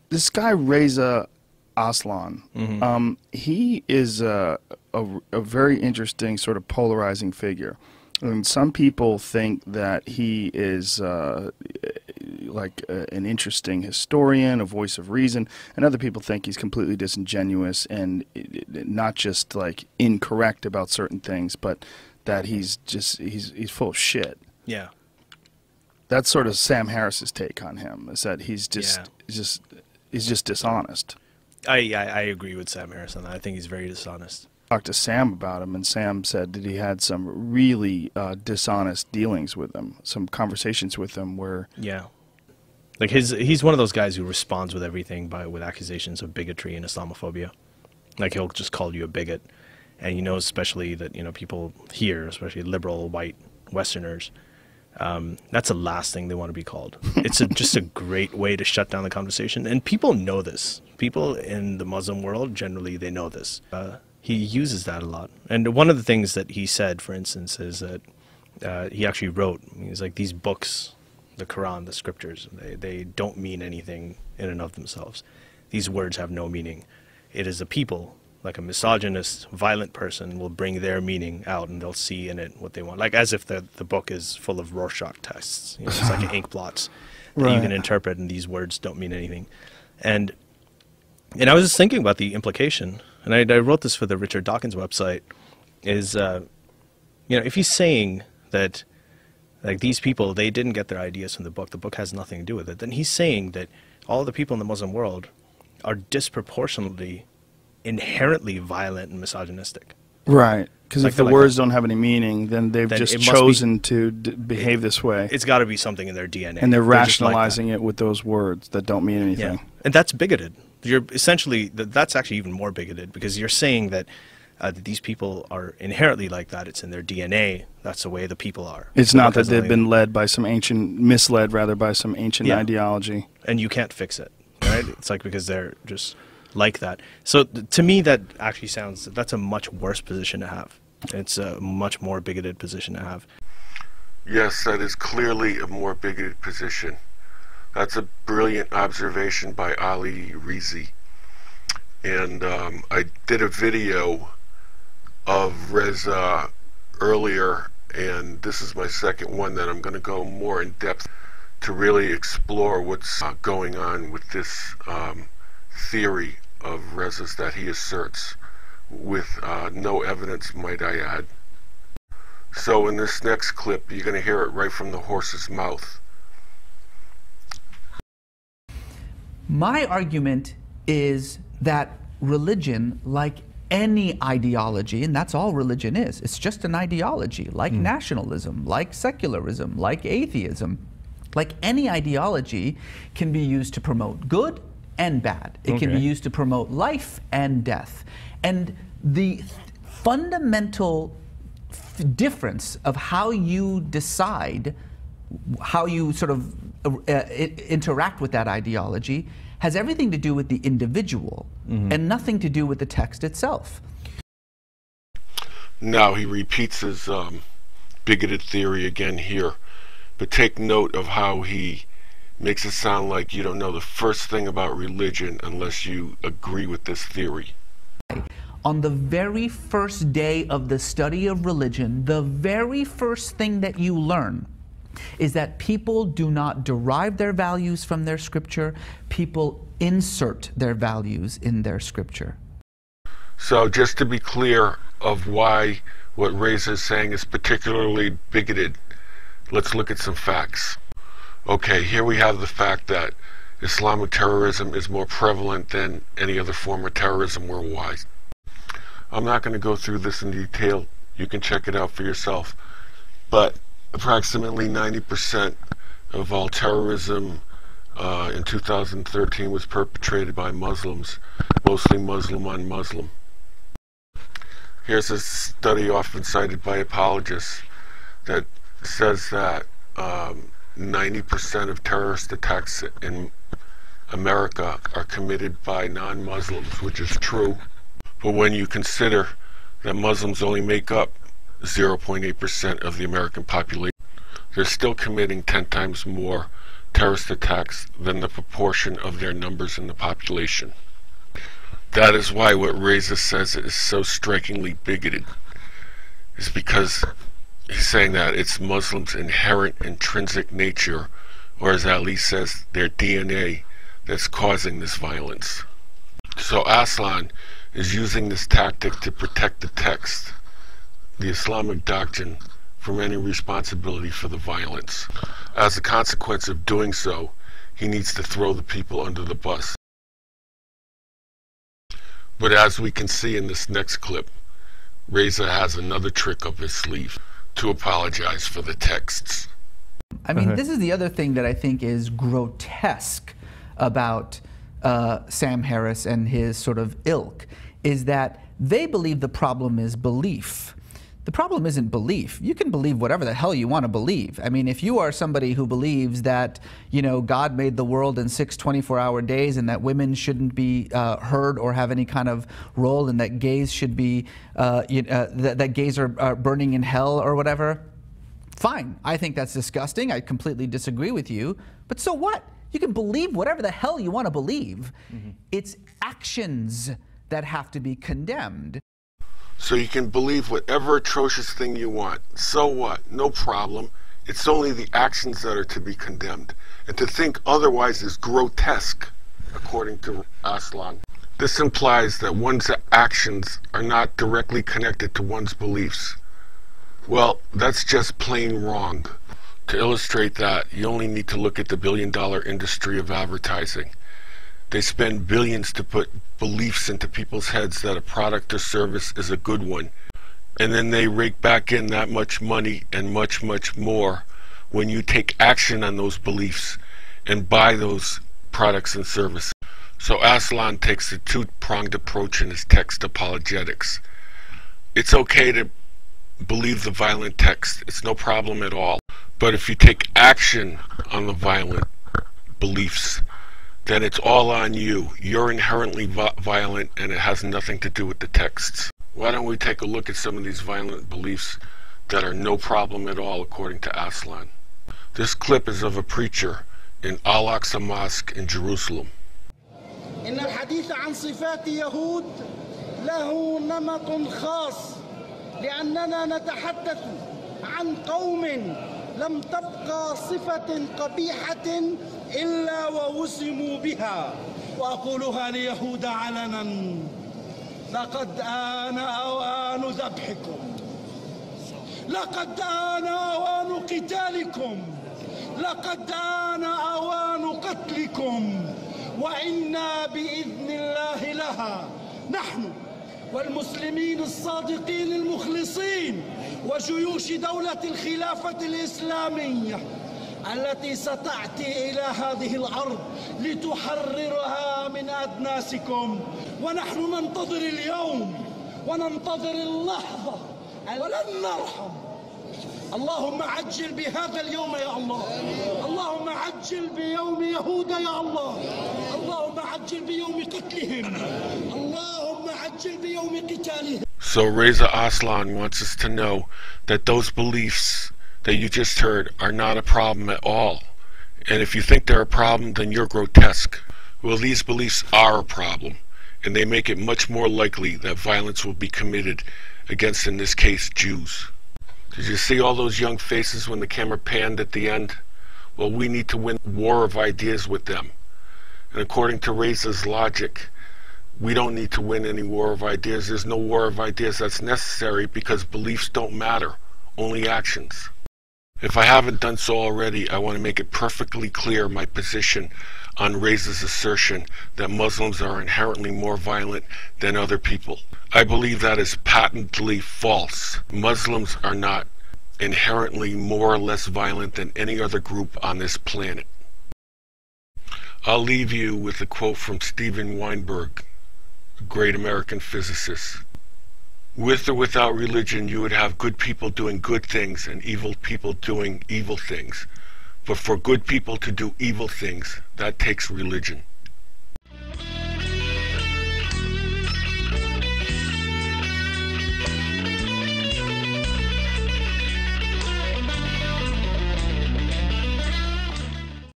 This guy Reza Aslan, he is a very interesting sort of polarizing figure. And some people think that he is an interesting historian, a voice of reason, and other people think he's completely disingenuous and not just like incorrect about certain things, but that he's full of shit. Yeah. That's sort of Sam Harris's take on him, is that he's just dishonest. I agree with Sam Harris on that. I think he's very dishonest. Talked to Sam about him, and Sam said that he had some really dishonest dealings with him, some conversations with him where... Yeah. Like he's one of those guys who responds with everything with accusations of bigotry and Islamophobia. Like he'll just call you a bigot. And he knows especially that, you know, people here, especially liberal white Westerners, that's the last thing they want to be called. It's just a great way to shut down the conversation. And people know this. People in the Muslim world, generally, they know this. He uses that a lot. And one of the things that he said, for instance, is that he actually wrote, he's like, these books, the Quran, the scriptures, they don't mean anything in and of themselves. These words have no meaning. It is a people, like a misogynist, violent person will bring their meaning out and they'll see in it what they want. Like as if the book is full of Rorschach tests. You know, it's like ink blots that you can interpret, and these words don't mean anything. And I was just thinking about the implication, and I wrote this for the Richard Dawkins website, is, you know, if he's saying that, like, these people, they didn't get their ideas from the book has nothing to do with it, then he's saying that all the people in the Muslim world are disproportionately, inherently violent and misogynistic. Right. Because if the words don't have any meaning, then they've just chosen to behave this way. It's got to be something in their DNA. And they're rationalizing it with those words that don't mean anything. Yeah. And that's bigoted. You're essentially, that's actually even more bigoted, because you're saying that these people are inherently like that. It's in their DNA. That's the way the people are. It's not that they've been misled by some ancient ideology. And you can't fix it, right? It's like because they're just like that. So to me, that actually sounds, that's a much worse position to have. It's a much more bigoted position to have. Yes, that is clearly a more bigoted position. That's a brilliant observation by Ali Rezi. And I did a video of Reza earlier, and this is my second one that I'm going to go more in depth to really explore what's going on with this theory of Reza's that he asserts, with no evidence, might I add. So in this next clip, you're going to hear it right from the horse's mouth. My argument is that religion, like any ideology, and that's all religion is, it's just an ideology, like nationalism, like secularism, like atheism, like any ideology can be used to promote good and bad. It can be used to promote life and death. And the fundamental difference of how you decide, how you sort of interact with that ideology has everything to do with the individual and nothing to do with the text itself. Now he repeats his bigoted theory again here, but take note of how he makes it sound like you don't know the first thing about religion unless you agree with this theory. On the very first day of the study of religion, the very first thing that you learn is that people do not derive their values from their scripture. People insert their values in their scripture. So just to be clear of why what Reza is saying is particularly bigoted, let's look at some facts. Okay, here we have the fact that Islamic terrorism is more prevalent than any other form of terrorism worldwide. I'm not going to go through this in detail. You can check it out for yourself. But approximately 90% of all terrorism in 2013 was perpetrated by Muslims, mostly Muslim on Muslim. Here's a study often cited by apologists that says that 90% of terrorist attacks in America are committed by non-Muslims, which is true. But when you consider that Muslims only make up 0.8% of the American population, they're still committing 10 times more terrorist attacks than the proportion of their numbers in the population. That is why what Reza says is so strikingly bigoted, is because he's saying that it's Muslims' inherent intrinsic nature, or as Ali says, their DNA, that's causing this violence. So Aslan is using this tactic to protect the text, the Islamic doctrine, from any responsibility for the violence. As a consequence of doing so, he needs to throw the people under the bus. But as we can see in this next clip, Reza has another trick up his sleeve to apologize for the texts. I mean, this is the other thing that I think is grotesque about Sam Harris and his sort of ilk, is that they believe the problem is belief. The problem isn't belief. You can believe whatever the hell you want to believe. I mean, if you are somebody who believes that, you know, God made the world in 6 24-hour days and that women shouldn't be heard or have any kind of role, and that gays should be, that gays are burning in hell or whatever, fine. I think that's disgusting. I completely disagree with you. But so what? You can believe whatever the hell you want to believe. It's actions that have to be condemned. So you can believe whatever atrocious thing you want. So what? No problem. It's only the actions that are to be condemned. And to think otherwise is grotesque, according to Aslan. This implies that one's actions are not directly connected to one's beliefs. Well, that's just plain wrong. To illustrate that, you only need to look at the billion-dollar industry of advertising. They spend billions to put beliefs into people's heads that a product or service is a good one. And then they rake back in that much money and much, much more when you take action on those beliefs and buy those products and services. So Aslan takes a two-pronged approach in his text apologetics. It's okay to believe the violent text. It's no problem at all. But if you take action on the violent beliefs, then it's all on you. You're inherently violent, and it has nothing to do with the texts. Why don't we take a look at some of these violent beliefs that are no problem at all, according to Aslan. This clip is of a preacher in Al-Aqsa Mosque in Jerusalem. إن الحديث عن صفات يهود له نمط خاص لأننا نتحدث عن قوم لم تبقى صفة قبيحة إلا ووسموا بها، وأقولها ليهود علنا: لقد آن أوان ذبحكم، لقد آن أوان قتالكم، لقد آن أوان قتلكم، وإنا بإذن الله لها، نحن والمسلمين الصادقين المخلصين وجيوش دولة الخلافة الإسلامية التي ستأتي إلى هذه الأرض لتحررها من أدناسكم، ونحن ننتظر اليوم وننتظر اللحظة ولن نرحم. اللهم عجل بهذا اليوم يا الله، اللهم عجل بيوم يهود يا الله، اللهم عجل بيوم قتلهم، اللهم عجل بيوم قتالهم. So Reza Aslan wants us to know that those beliefs that you just heard are not a problem at all. And if you think they're a problem, then you're grotesque. Well, these beliefs are a problem, and they make it much more likely that violence will be committed against, in this case, Jews. Did you see all those young faces when the camera panned at the end? Well, we need to win a war of ideas with them. And according to Reza's logic, we don't need to win any war of ideas. There's no war of ideas that's necessary because beliefs don't matter, only actions. If I haven't done so already, I want to make it perfectly clear my position on Reza's assertion that Muslims are inherently more violent than other people. I believe that is patently false. Muslims are not inherently more or less violent than any other group on this planet. I'll leave you with a quote from Steven Weinberg, a great American physicist. With or without religion, you would have good people doing good things and evil people doing evil things. But for good people to do evil things, that takes religion.